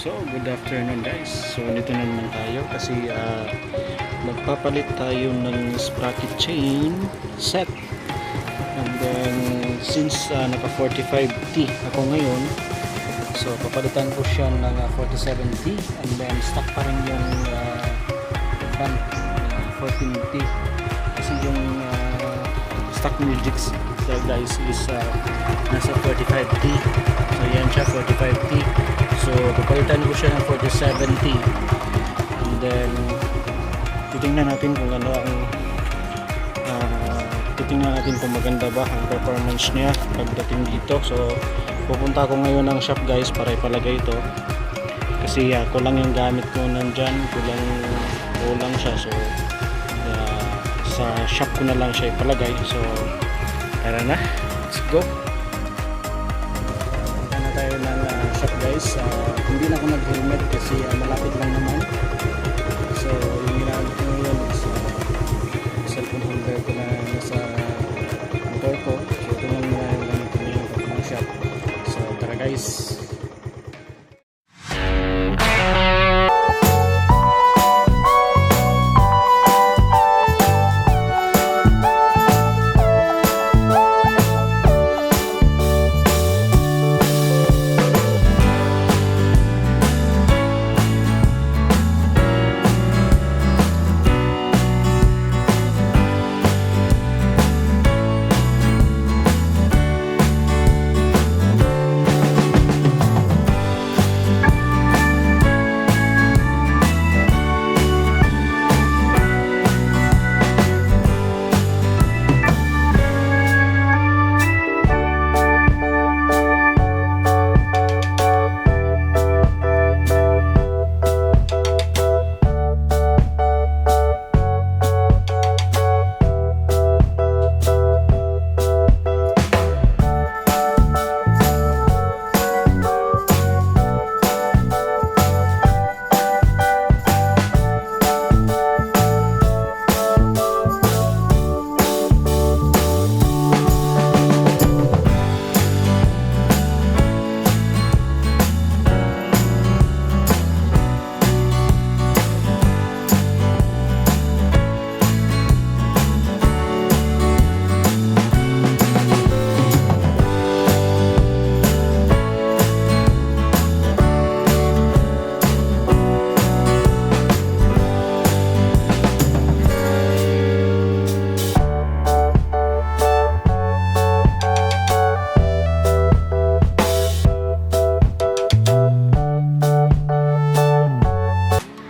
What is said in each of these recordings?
So, good afternoon guys. So, dito na naman tayo kasi magpapalit tayo ng sprocket chain set. And then, since naka 45T ako ngayon, so papalitan ko siya ng 47T and then stock pa rin yung band 14T kasi yung stock music guys is nasa 45T. So, yan siya 45T. So, papalitan ko siya ng 47T and then titingnan natin kung ano ang titingnan natin kung maganda ba ang performance niya pagdating dito. So, pupunta ako ngayon ng shop guys para ipalagay ito kasi kulang yung gamit ko nandyan, kulang siya. So, sa shop ko na lang siya ipalagay. So, tara na, let's go. Tayo ng shop guys. Hindi na ako nag-helmet kasi malapit lang naman. So yung ginagawa ko ngayon is cellphone holder ko na nasa motor ko. So ito lang muna yung gamit ko ngayon ng shop. So tara guys.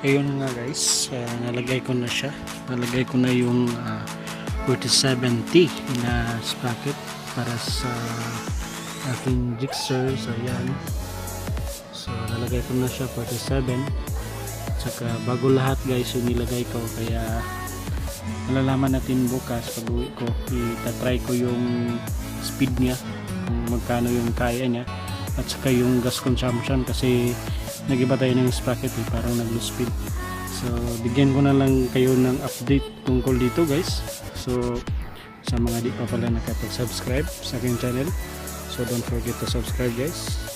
Ayun nga guys, nalagay ko na siya. Nalagay ko na yung 47T na sprocket para sa aking jigsaw. So yan. So nalagay ko na siya 47. Saka bago lahat guys yung nilagay ko, kaya malalaman natin bukas pag uwi ko. Itatry ko yung speed niya, kung magkano yung kaya niya, at saka yung gas consumption kasi nag-iba tayo ng sprocket parang nag-lose speed. So bigyan ko na lang kayo ng update tungkol dito guys. So sa mga di pa pala nakapag-subscribe sa aking channel, so don't forget to subscribe guys.